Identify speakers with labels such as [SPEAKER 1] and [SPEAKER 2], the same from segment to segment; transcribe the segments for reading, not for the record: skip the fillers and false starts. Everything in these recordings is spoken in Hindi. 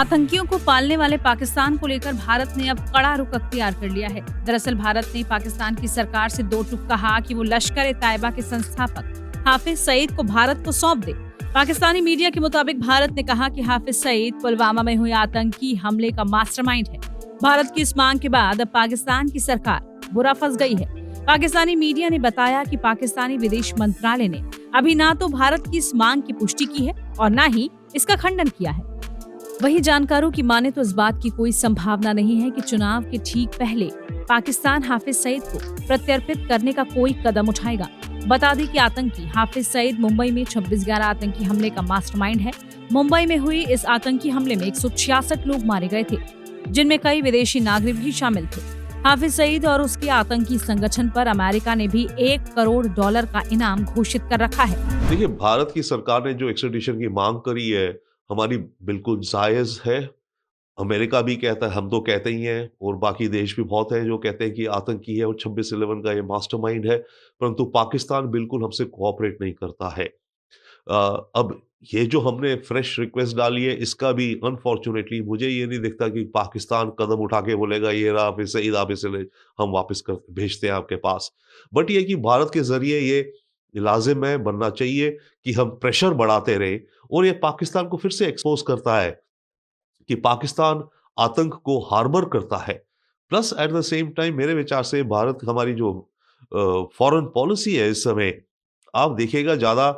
[SPEAKER 1] आतंकियों को पालने वाले पाकिस्तान को लेकर भारत ने अब कड़ा रुख अख्तियार कर लिया है। दरअसल भारत ने पाकिस्तान की सरकार से दो टूक कहा कि वो लश्कर-ए-तैयबा के संस्थापक हाफिज सईद को भारत को सौंप दे। पाकिस्तानी मीडिया के मुताबिक भारत ने कहा कि हाफिज सईद पुलवामा में हुए आतंकी हमले का मास्टरमाइंड है। भारत की इस मांग के बाद अब पाकिस्तान की सरकार बुरा फंस गई है। पाकिस्तानी मीडिया ने बताया कि पाकिस्तानी विदेश मंत्रालय ने अभी ना तो भारत की इस मांग की पुष्टि की है और न ही इसका खंडन किया है। वहीं जानकारों की माने तो इस बात की कोई संभावना नहीं है कि चुनाव के ठीक पहले पाकिस्तान हाफिज सईद को प्रत्यर्पित करने का कोई कदम उठाएगा। बता दें कि आतंकी हाफिज सईद मुंबई में 26/11 आतंकी हमले का मास्टरमाइंड है। मुंबई में हुई इस आतंकी हमले में 166 लोग मारे गए थे, जिनमें कई विदेशी नागरिक भी शामिल थे। हाफिज सईद और उसके आतंकी संगठन पर अमेरिका ने भी $1 करोड़ का इनाम घोषित कर रखा है।
[SPEAKER 2] देखिए, भारत की सरकार ने जो एक्स्ट्राडिशन की मांग करी है हमारी बिल्कुल जायज है। अमेरिका भी कहता है, हम तो कहते ही हैं, और बाकी देश भी बहुत हैं जो कहते हैं कि आतंकी है और 26/11 का ये मास्टरमाइंड है, परंतु पाकिस्तान बिल्कुल हमसे कोऑपरेट नहीं करता है। अब ये जो हमने फ्रेश रिक्वेस्ट डाली है, इसका भी अनफॉर्चुनेटली मुझे ये नहीं दिखता कि पाकिस्तान कदम उठा के बोलेगा ये रहा हाफिज सईद, आप इसे हम वापस कर भेजते हैं आपके पास। बट ये कि भारत के जरिए ये लाजिम है, बनना चाहिए कि हम प्रेशर बढ़ाते रहे, और ये पाकिस्तान को फिर से एक्सपोज करता है कि पाकिस्तान आतंक को हार्बर करता है। Plus at the same time मेरे विचार से भारत हमारी जो फॉरेन पॉलिसी है इस समय आप देखिएगा ज्यादा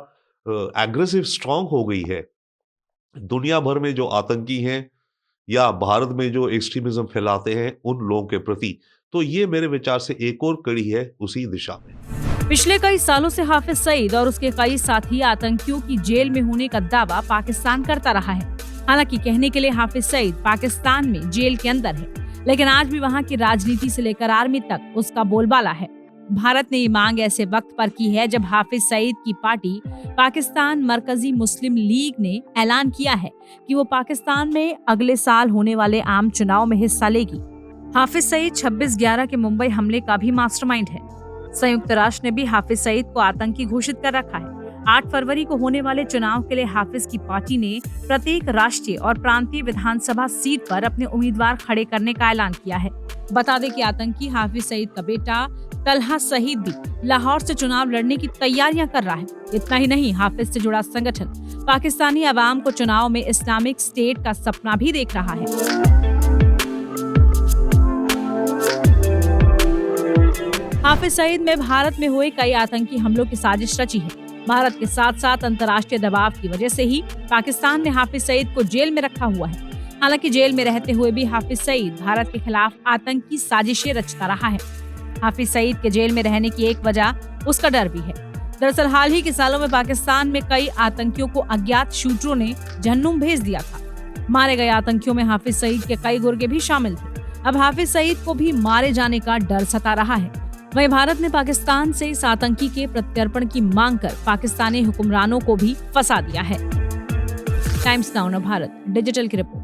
[SPEAKER 2] एग्रेसिव स्ट्रांग हो गई है। दुनिया भर में जो आतंकी हैं या भारत में जो एक्सट्रीमिज्म फैलाते हैं उन लोगों के प्रति, तो ये मेरे विचार से एक और कड़ी है उसी दिशा में।
[SPEAKER 1] पिछले कई सालों से हाफिज सईद और उसके कई साथी आतंकियों की जेल में होने का दावा पाकिस्तान करता रहा है। हालांकि कहने के लिए हाफिज सईद पाकिस्तान में जेल के अंदर है, लेकिन आज भी वहां की राजनीति से लेकर आर्मी तक उसका बोलबाला है। भारत ने ये मांग ऐसे वक्त पर की है जब हाफिज सईद की पार्टी पाकिस्तान मरकजी मुस्लिम लीग ने ऐलान किया है कि वो पाकिस्तान में अगले साल होने वाले आम चुनाव में हिस्सा लेगी। हाफिज सईद 26/11 के मुंबई हमले का भी मास्टरमाइंड है। संयुक्त राष्ट्र ने भी हाफिज सईद को आतंकी घोषित कर रखा है। 8 फरवरी को होने वाले चुनाव के लिए हाफिज की पार्टी ने प्रत्येक राष्ट्रीय और प्रांतीय विधानसभा सीट पर अपने उम्मीदवार खड़े करने का ऐलान किया है। बता दें कि आतंकी हाफिज सईद का बेटा तलहा सईद भी लाहौर से चुनाव लड़ने की तैयारियां कर रहा है। इतना ही नहीं, हाफिज से जुड़ा संगठन पाकिस्तानी अवाम को चुनाव में इस्लामिक स्टेट का सपना भी देख रहा है। हाफिज सईद में भारत में हुए कई आतंकी हमलों की साजिश रची है। भारत के साथ साथ अंतर्राष्ट्रीय दबाव की वजह से ही पाकिस्तान ने हाफिज सईद को जेल में रखा हुआ है। हालांकि जेल में रहते हुए भी हाफिज सईद भारत के खिलाफ आतंकी साजिशें रचता रहा है। हाफिज सईद के जेल में रहने की एक वजह उसका डर भी है। दरअसल हाल ही के सालों में पाकिस्तान में कई आतंकियों को अज्ञात शूटरों ने जहन्नुम भेज दिया था। मारे गए आतंकियों में हाफिज सईद के कई गुर्गे भी शामिल थे। अब हाफिज सईद को भी मारे जाने का डर सता रहा है। वहीं भारत ने पाकिस्तान से इस आतंकी के प्रत्यर्पण की मांग कर पाकिस्तानी हुक्मरानों को भी फंसा दिया है। टाइम्स नाउ भारत डिजिटल की रिपोर्ट।